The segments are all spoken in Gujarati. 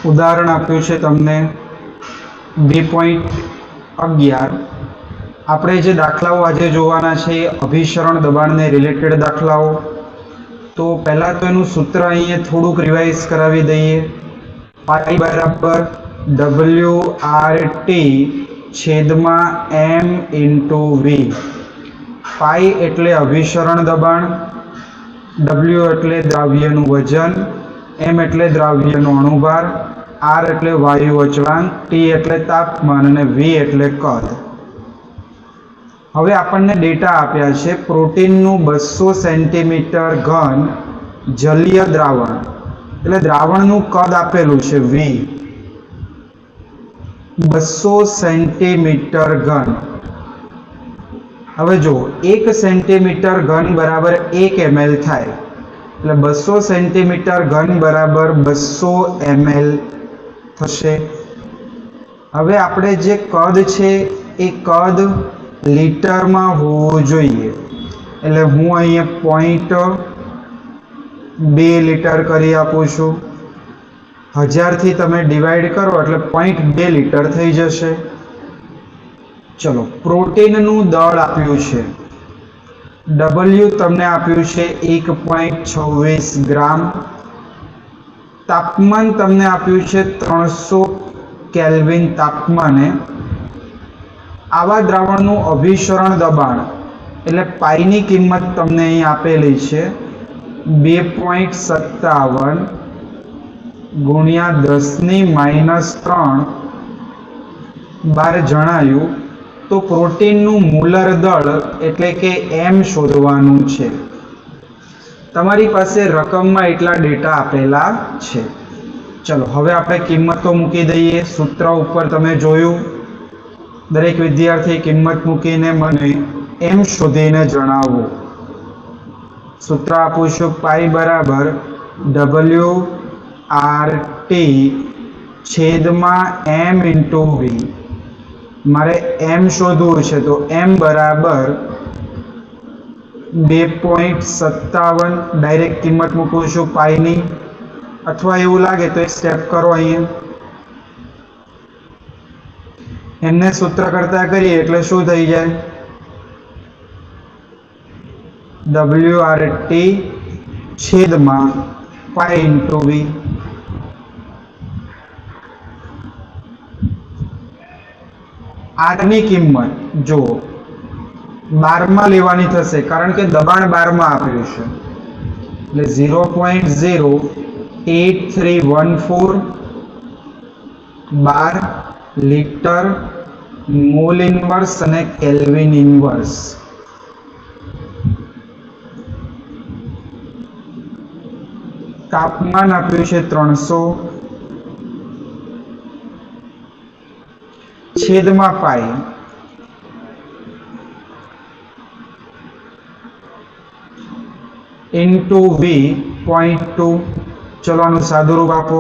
उदाहरण आप्યું છે તમને 2.11। આપણે જે દાખલાઓ આજે જોવાના છે અભિસરણ દબાણને રિલેટેડ દાખલાઓ। તો પહેલાં તો એનું સૂત્ર અહીંયા થોડુંક રિવાઇઝ કરાવી દઈએ। પાઈ બરાબર WRT છેદમાં M ઇન્ટુ વી। પાઈ એટલે અભિસરણ દબાણ, W એટલે દ્રાવ્યનું વજન, M એટલે દ્રાવ્યનો અણુભાર, R એટલે વાયુ અચળાંક, T એટલે તાપમાન અને V એટલે કદ। હવે આપણને ડેટા આપ્યા છે પ્રોટીનનું 200 સેન્ટીમીટર ઘન જલીય દ્રાવણ, એટલે દ્રાવણનું કદ આપેલું છે V, 200 સેન્ટીમીટર ઘન। હવે જો 1 સેન્ટીમીટર ઘન બરાબર 1 ml થાય, એટલે 200 સેન્ટીમીટર ઘન બરાબર 200 ml થશે। હવે આપણે જે કદ છે એ કદ લીટરમાં હોવું જોઈએ, એટલે હું અહીંયા 0.2 લીટર કરી આપું છું। 1000 થી તમે ડિવાઈડ કરો એટલે 0.2 લીટર થઈ જશે। ચલો, પ્રોટીનનું દળ આપ્યું છે, W તમને આપ્યું છે 1.26 ગ્રામ, તાપમાન તમને આપ્યું છે 300 કેલ્વિન તાપમાને। આવા દ્રાવણનું અભિસરણ દબાણ એટલે પાઈની કિંમત તમને અહીં આપેલી છે 2.57 ગુણ્યા 10⁻³ બાર જણાયું તો પ્રોટીનનું મોલર દળ એટલે કે M શોધવાનું છે। તમારી પાસે રકમમાં એટલા ડેટા આપેલા છે। ચલો, હવે આપણે કિંમતો મૂકી દઈએ। સૂત્ર ઉપર તમે જોયું, દરેક વિદ્યાર્થી કિંમત મૂકીને મને M શોધીને જણાવો। સૂત્ર આપું છું, પાઈ બરાબર WRT છેદમાં M ઇન્ટુ વી। મારે M શોધવું છે તો M બરાબર 2.57 ડાયરેક્ટ કિંમત મૂકું છું પાઈની, અથવા એવું લાગે તો એક સ્ટેપ કરો, અહીંયા એમને સૂત્ર કરતા કરીએ એટલે શું થઈ જાય, WRT છેદમાં પાઈ ઇન્ટુ વી। આરની કિંમત જો 12 લેવાની થશે, કારણ કે દબાણ 12 આપ્યું છે, એટલે 0.08314 12 લીટર મોલ ઇન્વર્સ અને કેલ્વિન ઇન્વર્સ। તાપમાન આપ્યું છે 300 છેદમાં પાઈ, ઇન્ટુ વી 0.2। ચલો આનું સાદું રૂપ આપો।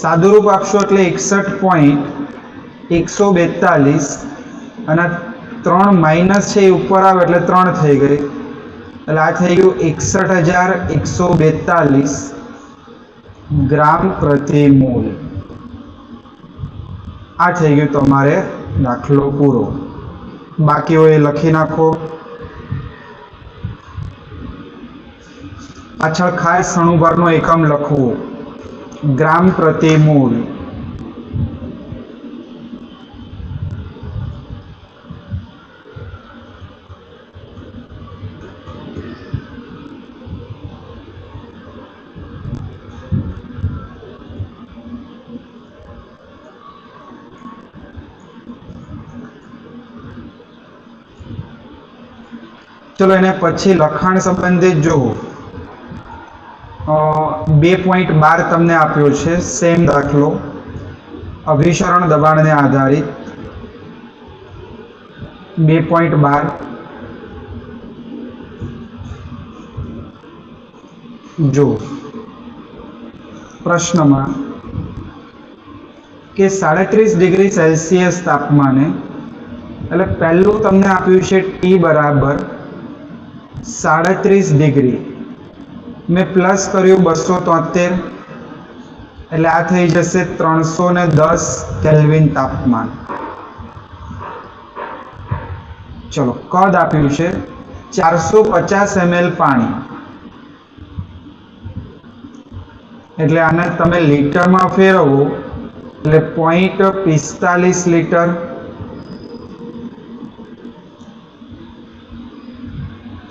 સાદુરૂપ આપશો એટલે 61.142 અને 3 માઇનસ છે એ ઉપર આવે એટલે 3 થઈ ગઈ, એટલે આ થઈ ગયું 61,142 ગ્રામ પ્રતિ મોલ। આ થઈ ગયું તમારે દાખલો પૂરો। બાકી હોય એ લખી નાખો। પાછળ ખાસ અણુભારનો એકમ લખવો, ગ્રામ પ્રતિ મોલ। चलो एने पछी लखाण संबंधित जो 2.12 तमने आप्यो छे सेम दाखलो अभिसरण दबाण ने आधारित 2.12 जो प्रश्न में के 37 डिग्री सेल्सियस तापमाने એટલે પહેલું તમને આપ્યું છે ટી બરાબર 37 ડિગ્રી મેં પ્લસ કર્યું 273 એટલે આ થઈ જશે 310 કેલ્વિન તાપમાન. ચલો કદ આપ્યું છે 450 ml પાણી એટલે આને તમે લીટરમાં ફેરવો એટલે 0.45 લીટર.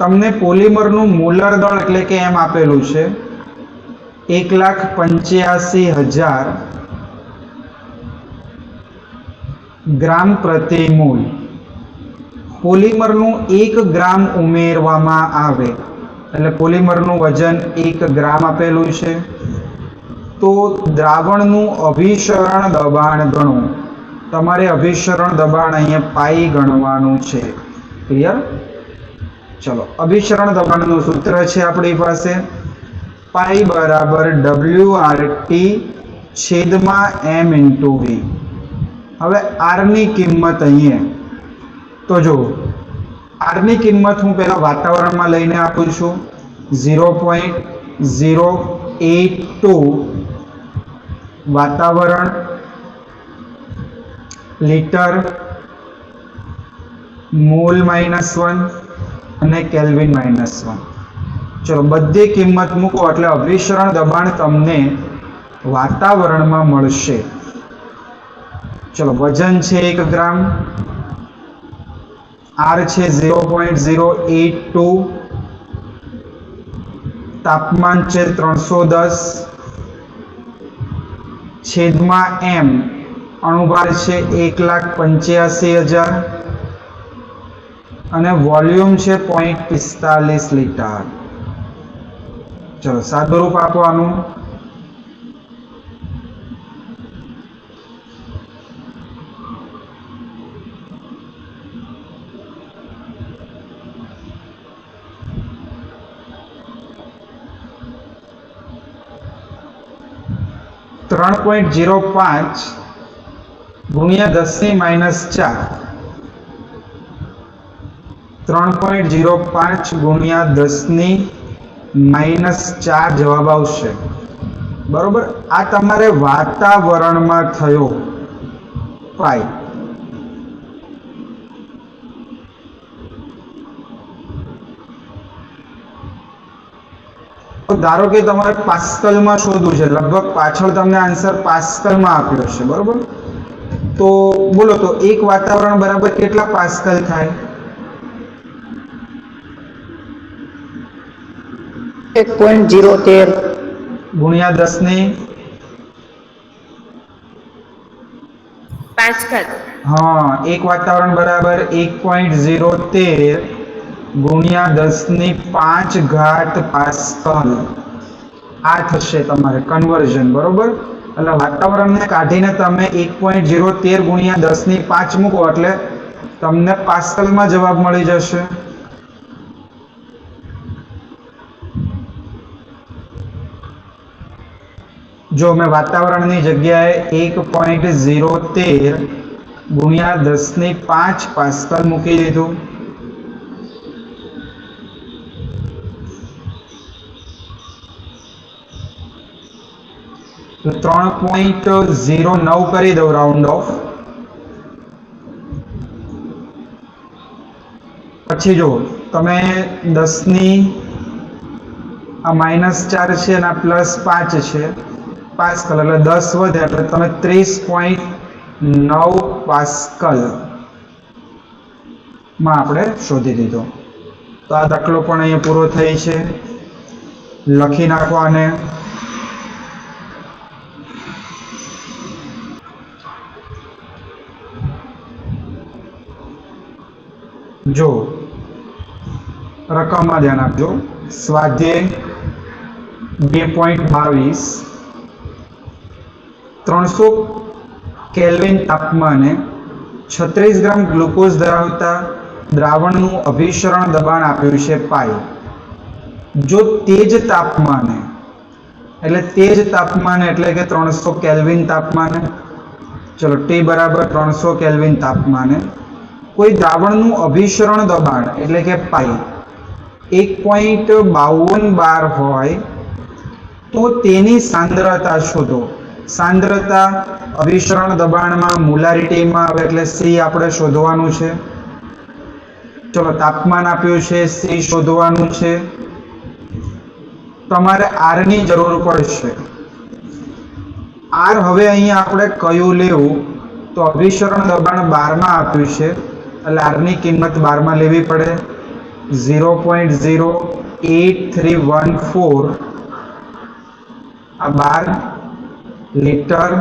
તમને પોલિમરનું મોલર દળ એટલે કે એમ આપેલું છે 1,85,000 ગ્રામ પ્રતિ મોલ. પોલિમરનું 1 ગ્રામ ઉમેરવામાં આવે એટલે પોલિમરનું વજન 1 ગ્રામ આપેલું છે. તો દ્રાવણનું અભિસરણ દબાણ ગણો. તમારે અભિસરણ દબાણ અહીંયા પાઈ ગણવાનું છે. ક્લિયર? चलो अभिसरण दबाणनु सूत्र है अपनी पास पाई बराबर WRT छेद में M इंटू V. हवे R नी किंमत अहीं तो जो R नी किंमत हूँ पहला वातावरण में लईने आपू छूं 0.082 वातावरण लीटर मोल -1 અને કેલ્વિન -1. ચલો બધી કિંમત મૂકો એટલે અભિસરણ દબાણ તમને વાતાવરણમાં મળશે. ચલો વજન છે 1 ગ્રામ, R છે 0.082, તાપમાન છે 310 છેદમાં M અણુભાર છે 1,85,000 અને વોલ્યુમ છે 0.45 લીટર. ચલો સાદુરૂપ આપવાનું 3.05 ગુણ્યા 10⁻⁴. 3.05 ગુણ્યા 10⁻⁴ જવાબ આવશે. બરોબર. આ તમારે વાતાવરણમાં થયો પાઈ. ધારો કે તમારે પાસ્કલમાં શોધવું છે, લગભગ પાછળ તમને આન્સર પાસ્કલમાં આપ્યો છે. બરોબર. તો બોલો તો એક વાતાવરણ બરાબર કેટલા પાસ્કલ થાય? 1.013 ગુણ્યા 10⁻⁵. हाँ, एक वातावरण बराबर 1.013 गुणिया 10⁵ पास्कल. आ थशे तमारे कन्वर्जन. बरोबर. એટલે વાતાવરણને કાઢીને તમે 1.013 ગુણ્યા 10⁵ મૂકો એટલે તમને પાસ્કલમાં જવાબ મળી જશે. जो मैं वातावरण की जगह 1.013 गुणिया 10⁵ पास्कल मूकी दीधु. तो 3.09 करी दो राउंड ऑफ. पछी जो तमे 10⁻⁴ છે અને +5 છે પાસ્કલ એટલે 10 વધે એટલે તમે 30.9 પાસ્કલ માં આપણે શોધી દીધો. તો આ દાખલો પણ અહીંયા પૂરો થઈ છે. લખી નાખો આને. જો રકમમાં ધ્યાન આપજો. સ્વાધ્યાય 2.22 300 કેલ્વિન તાપમાને 36 ગ્રામ ગ્લુકોઝ ધરાવતા દ્રાવણનું અભિસરણ દબાણ આપ્યું છે પાઈ. જો તેજ તાપમાને એટલે કે 300 કેલ્વિન તાપમાને, ચલો T બરાબર 300 કેલ્વિન તાપમાને કોઈ દ્રાવણનું અભિસરણ દબાણ એટલે કે પાઈ 1.52 બાર હોય તો તેની સાંદ્રતા શોધો. સાંદ્રતા અભિસરણ દબાણમાં મોલારિટીમાં આવે એટલે C આપણે શોધવાનું છે. ચલો તાપમાન આપ્યું છે, C શોધવાનું છે. તમારે R ની જરૂર પડશે. R હવે અહીંયા આપણે કયું લેવું, તો અભિસરણ દબાણ 12 માં આપ્યું છે એટલે R ની કિંમત 12 માં લેવી પડે. 0.08314 આ 12 લિટર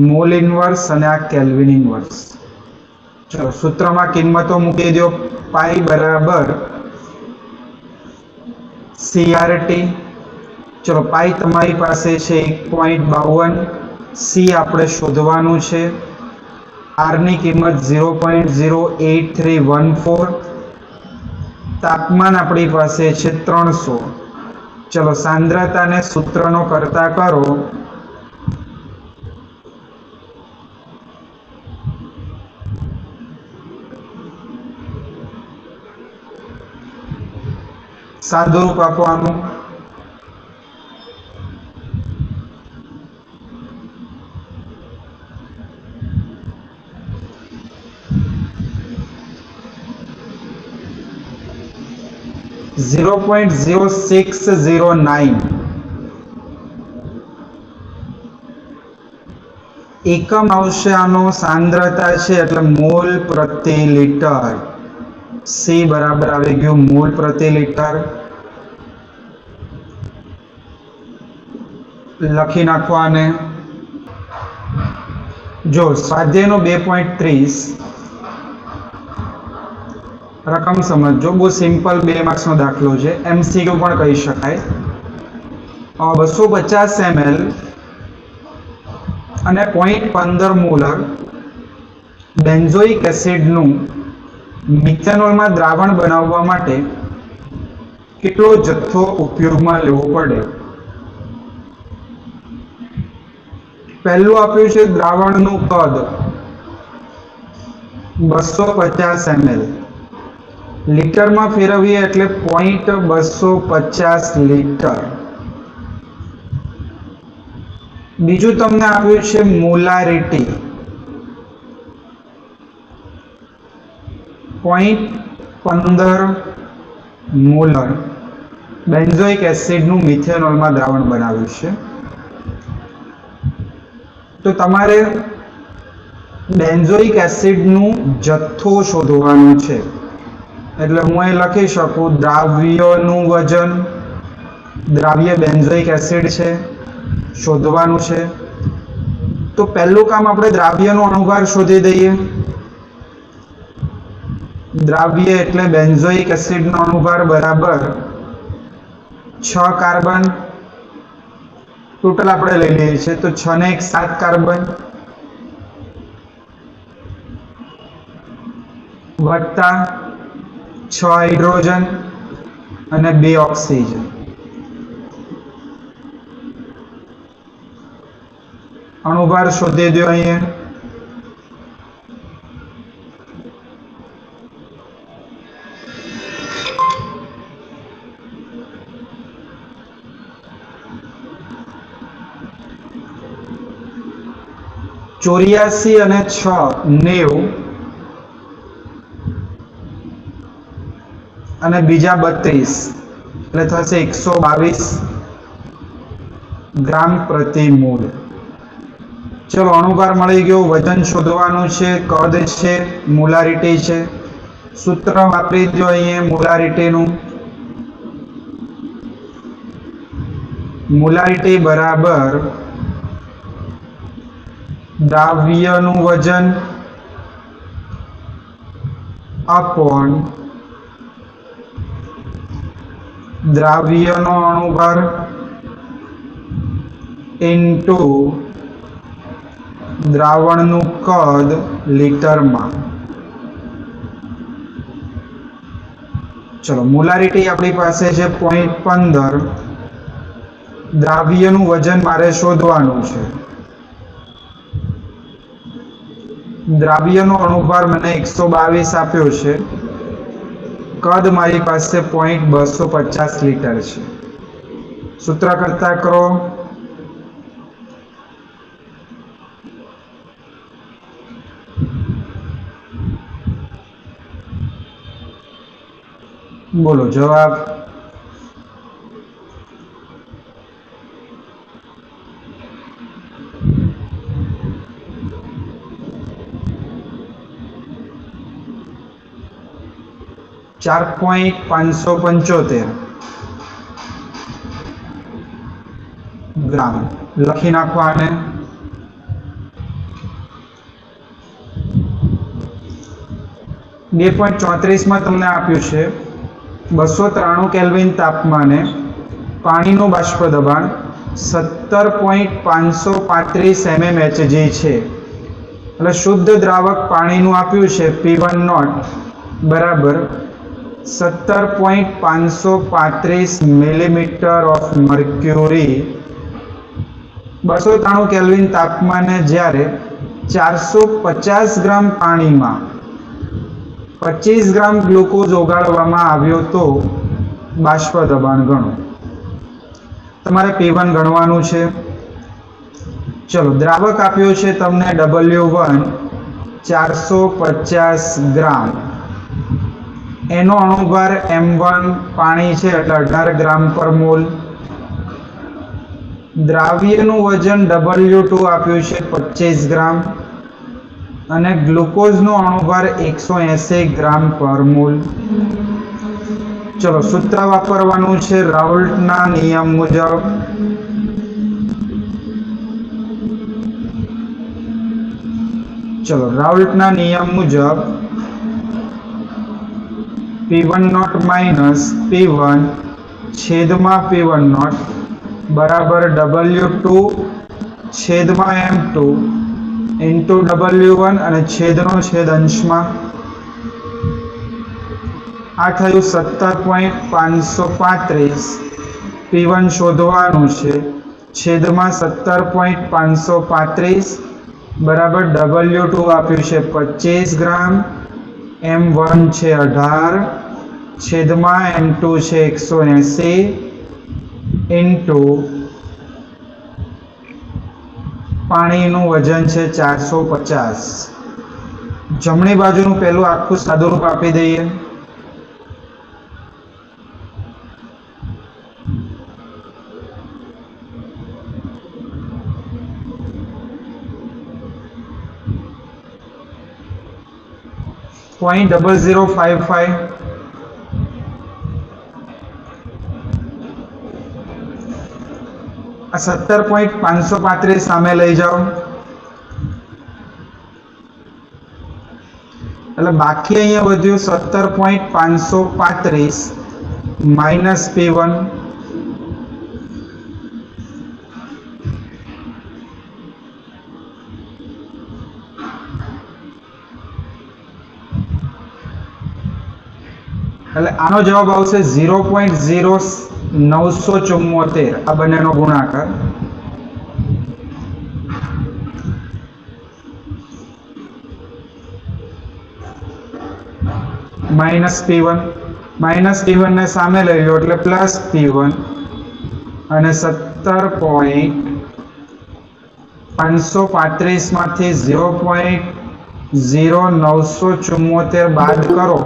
મોલ ઇન્વર્સ અને આ કેલ્વિન ઇન્વર્સ. ચલો સૂત્રમાં કિંમતો મૂકી દો. પાઈ બરાબર CRT. ચલો પાઈ તમારી પાસે છે 1.52, C આપણે શોધવાનું છે. R ની કિંમત 0.08314, તાપમાન આપણી પાસે છે 300. ચલો સાંદ્રતાને સૂત્રનો કરતા કરો. સાદું રૂપ આપવાનું. .0609 એકમ આવશે આનો સાંદ્રતા છે એટલે મોલ પ્રતિ લિટર. C બરાબર આવી ગયું મોલ પ્રતિ લિટર. લખી નાખવાને. જો સ્વાધ્યાયનો 2.30 રકમ સમજો. બહુ સિમ્પલ 2 માર્ક્સનો દાખલો છે, MCQ પણ કહી શકાય. 250 ml અને 0.15 મોલર બેન્ઝોઇક એસિડનું મિથેનોલમાં દ્રાવણ બનાવવા માટે કેટલો જથ્થો ઉપયોગમાં લેવો પડે. પહેલું આપ્યું છે દ્રાવણનું કદ 250 ml, લીટરમાં ફેરવીએ એટલે 0.250 લિટર. બીજું તમને આપ્યું છે મોલારિટી 0.15 મોલર બેન્ઝોઇક એસિડનું મિથેનોલમાં દ્રાવણ બનાવ્યું છે. તો તમારે બેન્ઝોઇક એસિડનું જથ્થો શોધવાનો છે. એટલે હું અહીં લખી શકું દ્રાવ્યનું વજન, દ્રાવ્ય બેન્ઝોઇક એસિડ છે, શોધવાનું છે. તો પહેલું કામ આપણે દ્રાવ્યનો અણુભાર શોધી દઈએ. દ્રાવ્ય એટલે બેન્ઝોઇક એસિડનો અણુભાર બરાબર 6 કાર્બન. ટોટલ આપણે લઈ લઈએ છીએ તો 6 ને 1 7 કાર્બન વત્તા 6 હાઇડ્રોજન અને 2 ઓક્સિજન. અણુભાર શોધી દો અહીંયા. ચોર્યાસી અને 6 90 અને બીજા 32 એટલે થશે 122 ગ્રામ પ્રતિ મોલ. ચલો અણુભાર મળી ગયો. વજન શોધવાનું છે, કદ છે, મોલારિટી છે. સૂત્ર વાપરી દો અહીંયા મોલારિટીનું. મોલારિટી બરાબર દ્રાવ્યનું વજન અપોન દ્રાવ્યનો અણુભાર ઇન્ટુ દ્રાવણનું કદ લીટરમાં. ચલો મોલારિટી આપણી પાસે છે 0.15. દ્રાવ્યનું વજન મારે શોધવાનું છે. દ્રાવ્યનો અણુભાર મને 122 આપ્યો છે. કદ મારી પાસે 0.250 લીટર છે. સૂત્ર કરતા કરો. બોલો જવાબ. $4.575 ગ્રામ લખી નાખો આને. $2.34 તમને આપ્યું છે 293 કેલ્વિન તાપમાને પાણીનું બાષ્પ દબાણ 17.535 mmHg છે. એટલે શુદ્ધ દ્રાવક પાણીનું આપ્યું છે P1 બરાબર 17.535 મિલીમીટર ઓફ મર્ક્યુરી. 293 કેલ્વિન તાપમાને જ્યારે 450 ગ્રામ પાણીમાં 25 ગ્રામ ગ્લુકોઝ ઓગાળવામાં આવ્યો તો બાષ્પ દબાણ ગણો. તમારે P1 ગણવાનું છે. ચલો દ્રાવક આપ્યો છે તમને W1 450 ગ્રામ. એનો અણુભાર M1 પાણી છે એટલે 18 ગ્રામ પર મોલ. દ્રાવ્યનું વજન W2 આપ્યું છે 25 ગ્રામ અને ગ્લુકોઝનો અણુભાર 180 ગ્રામ પર મોલ. ચલો સૂત્ર વાપરવાનું છે રાઉલ્ટના નિયમ મુજબ. ચલો રાઉલ્ટના નિયમ મુજબ P1 માઇનસ P1 છેદમાં P1 બરાબર W2 છેદમાં M2 ઇન્ટુ W1 અને છેદનો છેદ અંશમાં. આ થયું 17.535. P1 શોધવાનું છે. છેદમાં 17.535 બરાબર W2 આપ્યું છે 25 ગ્રામ, M1 છે 18 છેદમાં M2 છે 180 ઇન્ટુ પાણીનું વજન છે 450. જમણી બાજુનું પહેલું આખું સાદુરૂપ આપી દઈએ. .0055 આ 17.535 સામે લઈ જાઓ એટલે બાકી અહીંયા વધ્યું 17.535 માઇનસ P1 એટલે આનો જવાબ આવશે 0.0974. આ બંનેનો ગુણાકાર. માઇનસ P1 ને સામે લઈ લો એટલે પ્લસ P1 અને 17.535 માંથી 0.0974 બાદ કરો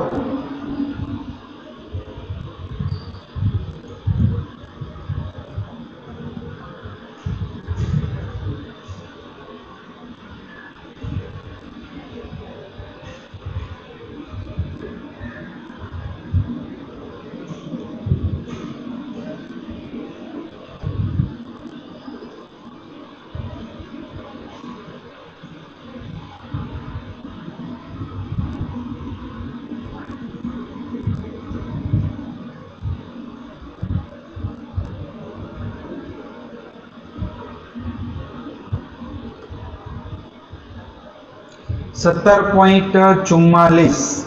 17.44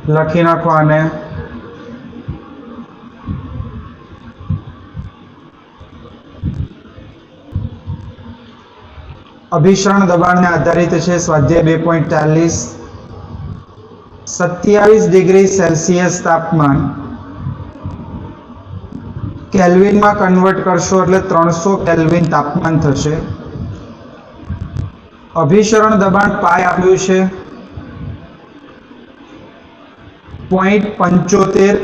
લખી નાખો આને. અભિસરણ દબાણને આધારિત છે સ્વાધ્યાય 2.40. 27 ડિગ્રી સેલ્સિયસ તાપમાન કેલ્વિનમાં કન્વર્ટ કરશો એટલે 300 કેલ્વિન તાપમાન થશે. અભિસરણ દબાણ પાઈ આપ્યું છે 0.75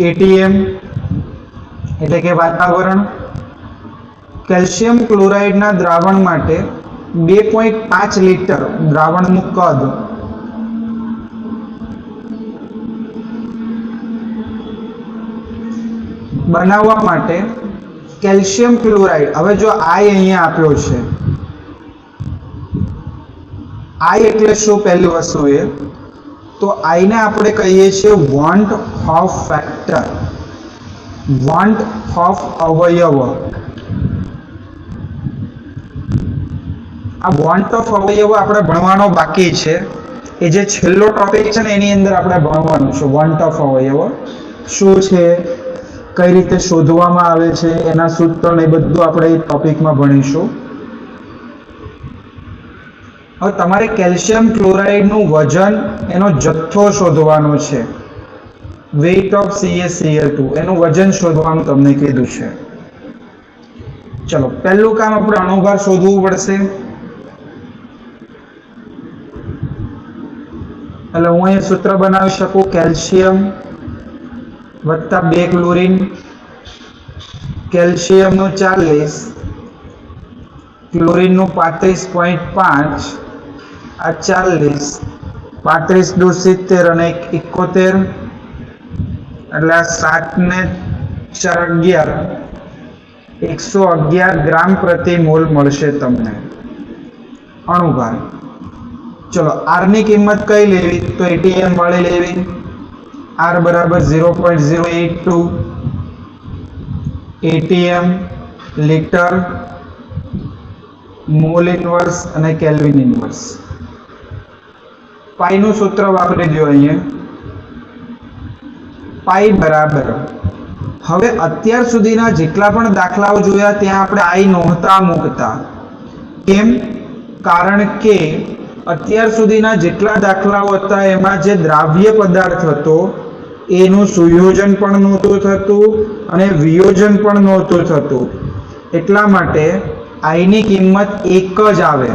atm એટલે કે વાતાવરણ. કેલ્શિયમ ક્લોરાઇડના દ્રાવણ માટે 2.5 લિટર દ્રાવણનું કદ બનાવવા માટે કેલ્શિયમ ક્લોરાઇડ, હવે જો આઈ અહીંયા આપ્યો છે, આઈ એટલે શું? પહેલી વસ્તુ એ તો આઈને આપણે કહીએ છીએ want of factor, want of અવયવ. આ વોન્ટ ઓફ અવયવ આપણે ભણવાનો બાકી છે. એ જે છેલ્લો ટોપિક છે ને એની અંદર આપણે ભણવાનું છે વોન્ટ ઓફ અવયવ શું છે, કઈ રીતે શોધવામાં આવે છે, એના સૂત્ર ને બધું આપણે એ ટોપિકમાં ભણીશું. હવે તમારે કેલ્શિયમ ક્લોરાઇડનું વજન, એનો જથ્થો શોધવાનો છે. વેઇટ ઓફ CaCl2 એનું વજન શોધવાનું તમને કીધું છે. ચલો પહેલું કામ આપણે અણુભાર શોધવું પડશે. એટલે હું અહીં સૂત્ર બનાવી શકું કેલ્શિયમ વત્તા 2 ક્લોરીન. કેલ્શિયમનું 40, ક્લોરીનનું 35.5, આ 40, 35 દુ 70 અને 71 એટલે આ 7 ને 4 11, 111 ગ્રામ પ્રતિ મોલ મળશે તમને અણુભાર. ચલો આર ની કિંમત કઈ લેવી? તો એટીએમ વાળી લેવી. R બરાબર 0.082 atm લિટર મોલ ઇનવર્સ અને કેલ્વિન ઇનવર્સ. પાઈ નું સૂત્ર વાપરી દો અહીંયા. પાઈ બરાબર, હવે અત્યાર સુધીના જેટલા પણ દાખલાઓ જોયા ત્યાં આપણે આઈ નહોતા મૂકતા. કેમ? કારણ કે અત્યાર સુધીના જેટલા દાખલાઓ હતા એમાં જે દ્રાવ્ય પદાર્થ હતો એનું સુયોજન પણ નહોતું થતું અને વિયોજન પણ નહોતું થતું. એટલા માટે આઈની કિંમત 1 જ આવે.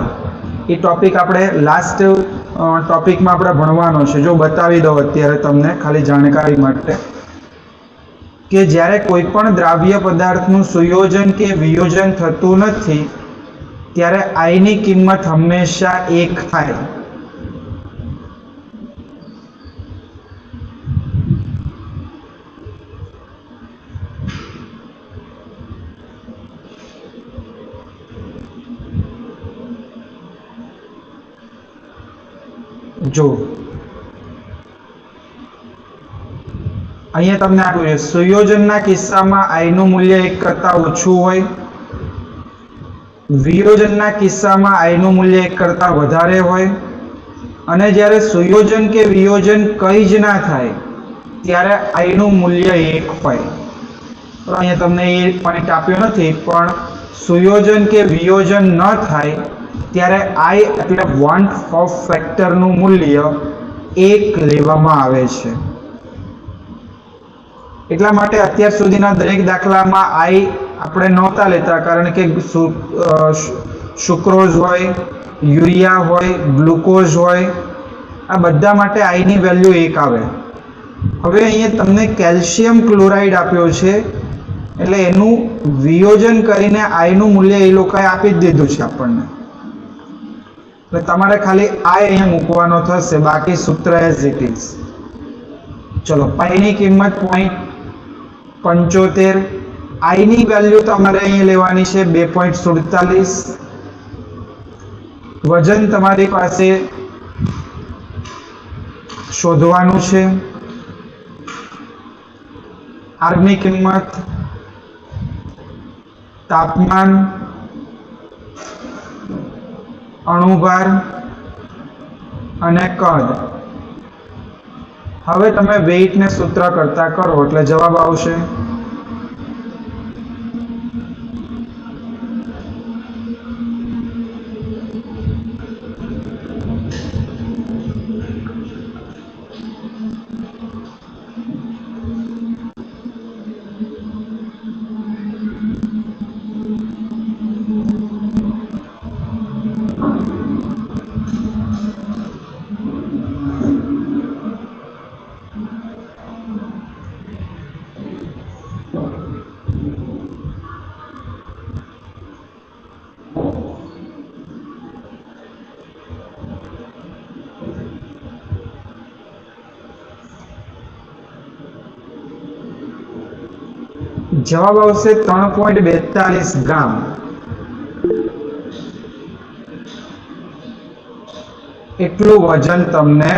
એ ટોપિક આપણે લાસ્ટ ટોપિકમાં આપણે ભણવાનો છે. જો બતાવી દઉં અત્યારે તમને ખાલી જાણકારી માટે કે જ્યારે કોઈ પણ દ્રાવ્ય પદાર્થનું સુયોજન કે વિયોજન થતું નથી ત્યારે આઈની કિંમત હંમેશા 1 થાય. જો અહીંયા તમને આપ્યું છે સુયોજનના કિસ્સામાં આઈનું મૂલ્ય 1 કરતા ઓછું હોય, વિયોજનના કિસ્સામાં આઈનું મૂલ્ય 1 કરતા વધારે હોય અને જ્યારે સુયોજન કે વિયોજન કંઈ જ ના થાય ત્યારે આઈનું મૂલ્ય 1 હોય. અહીંયા તમને એ પોઈન્ટ આપ્યો નથી પણ સુયોજન કે વિયોજન ન થાય ત્યારે આઈ એટલે વોન્ટ ઓફ ફેક્ટરનું મૂલ્ય 1 લેવામાં આવે છે. એટલા માટે અત્યાર સુધીના દરેક દાખલામાં આઈ આપણે નહોતા લેતા કારણ કે સુક્રોઝ હોય, યુરિયા હોય, ગ્લુકોઝ હોય, આ બધા માટે આઈની વેલ્યુ 1 આવે. હવે અહીંયા તમને કેલ્શિયમ ક્લોરાઇડ આપ્યો છે એટલે એનું વિયોજન કરીને આઈનું મૂલ્ય એ લોકોએ આપી જ દીધું છે આપણને. એટલે તમારે ખાલી આઈ અહીંયા મૂકવાનો થશે, બાકી સૂત્ર એઝ ઇટ ઇઝ. ચલો પાઈની કિંમત 0.75, આઈની વેલ્યુ તમારે અહીંયા લેવાની છે 2.47, વજન તમારી પાસે શોધવાનું છે. આરની કિંમત, તાપમાન, અણુભાર અને કદ. હવે તમે વેઇટ ને સૂત્ર કરતા કરો એટલે જવાબ આવશે. જવાબ આવશે 3.42 ગ્રામ. એટલું વજન તમને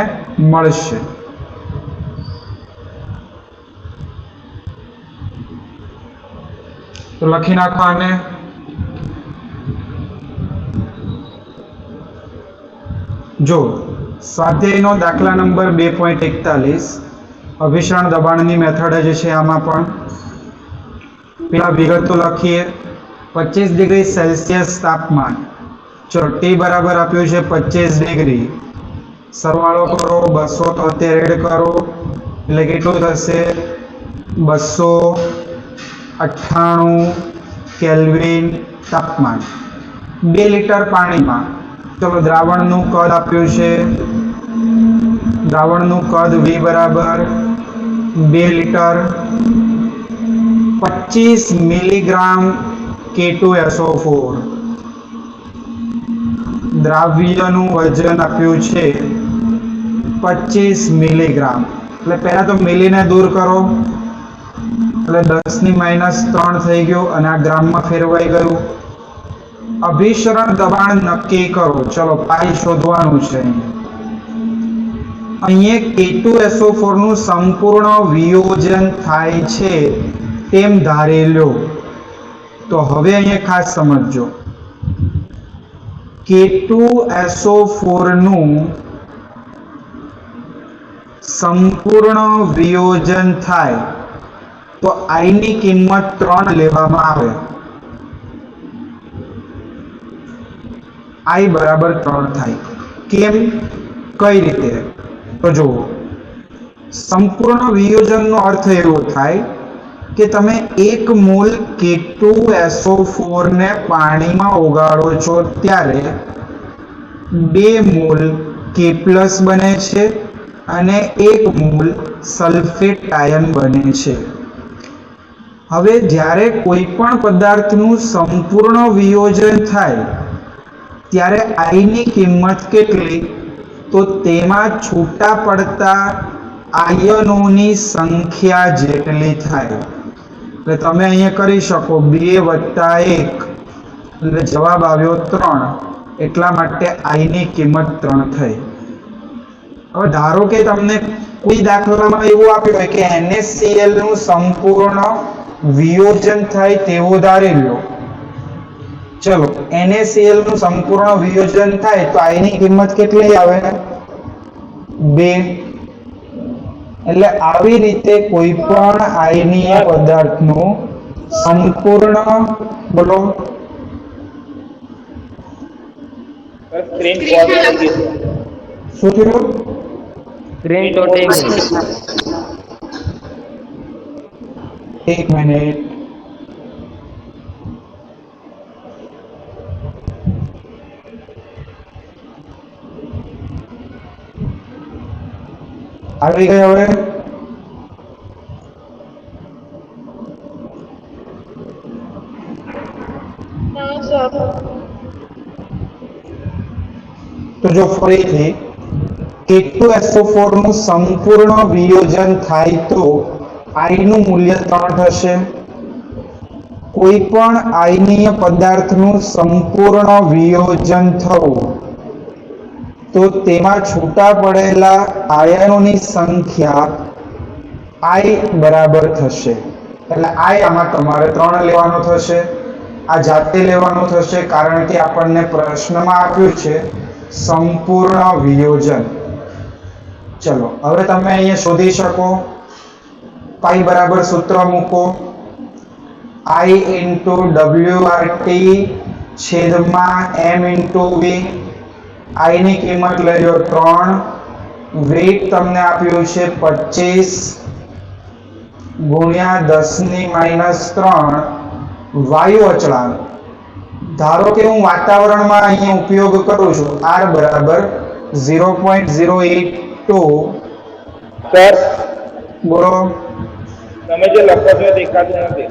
મળશે. તો લખી નાખો આને. જો સ્વાધ્યાયનો દાખલા નંબર 2.41 અભિસરણ દબાણની મેથડ જ છે. આમાં પણ પેલા વિગતો લખીએ. 25 ડિગ્રી સેલ્સિયસ તાપમાન. ચલો ટી બરાબર આપ્યું છે 25 ડિગ્રી. સરવાળો કરો, 273 એડ કરો એટલે કેટલું થશે? 298 કેલ્વિન તાપમાન. 2 લીટર પાણીમાં. ચલો દ્રાવણનું કદ આપ્યું છે. દ્રાવણનું કદ V બરાબર 2 લીટર. 25 milligram K2SO4. દ્રાવ્યનું વજન આપ્યું છે 25 મિલીગ્રામ. એટલે પહેલા તો મિલીને દૂર કરો એટલે 10⁻³ થઈ ગયું અને આ ગ્રામમાં ફેરવાઈ ગયું. અભિસરણ દબાણ નક્કી કરો. ચલો પાઈ શોધવાનું છે. અહીંયા K2SO4 નું સંપૂર્ણ વિયોજન થાય છે તેમ ધારી લો. તો હવે અહીંયા ખાસ સમજજો. K2SO4 નું સંપૂર્ણ વિયોજન થાય તો I ની કિંમત 3 લેવામાં આવે. I બરાબર 3 થાય. કેમ? કઈ રીતે? તો જુઓ, સંપૂર્ણ વિયોજનનો અર્થ એવો થાય કે તમે 1 મોલ K2SO4 ને પાણીમાં ઓગાળો છો ત્યારે 2 મોલ K+ બને છે અને 1 મોલ સલ્ફેટ આયન બને છે. હવે જ્યારે કોઈ પણ પદાર્થનું સંપૂર્ણ વિયોજન થાય ત્યારે I ની કિંમત કેટલી? તો તેમાં છૂટા પડતા આયનોની સંખ્યા જેટલી થાય. એટલે તમે અહીંયા કરી શકો 2 + 1 એટલે જવાબ આવ્યો 3. એટલા માટે I ની કિંમત 3 થઈ. હવે ધારો કે તમને કોઈ દાખલામાં એવું આપ્યું હોય કે NaCl નું સંપૂર્ણ વિયોજન થાય તેવું ધારી લો. ચલો NaCl નું સંપૂર્ણ વિયોજન થાય તો I ની કિંમત કેટલી આવે? 2. એટલે આવી રીતે કોઈ પણ આયનીય પદાર્થનું સંપૂર્ણ બોલો શું થયું? સ્ક્રીન શોટ એક મિનિટ. આવી ગઈ હવે? તો જો ફરીથી K2SO4 નું સંપૂર્ણ વિયોજન થાય તો I નું મૂલ્ય 3 થશે. કોઈ પણ આયનીય પદાર્થનું સંપૂર્ણ વિયોજન થવું તો તેમાં છૂટા પડેલા આયનોની સંખ્યા I બરાબર થશે. એટલે I આમાં તમારે 3 લેવાનું થશે. આ જાતે લેવાનું થશે કારણ કે આપણને પ્રશ્નમાં આપ્યું છે સંપૂર્ણ વિયોજન. ચલો હવે તમે અહીંયા શોધી શકો. પાઈ બરાબર સૂત્ર મૂકો, I into WRT છેદમાં M into V. I ની કિંમત લઈ લો 3, વેઇટ તમને આપ્યું છે 25 ગુણ્યા 10 ની -3 વાયુ અચળાંક. ધારો કે હું વાતાવરણમાં અહીંયા ઉપયોગ કરું છું R બરાબર 0.082. સર બોલો. તમે જે લખો છો એ દેખાતું નથી.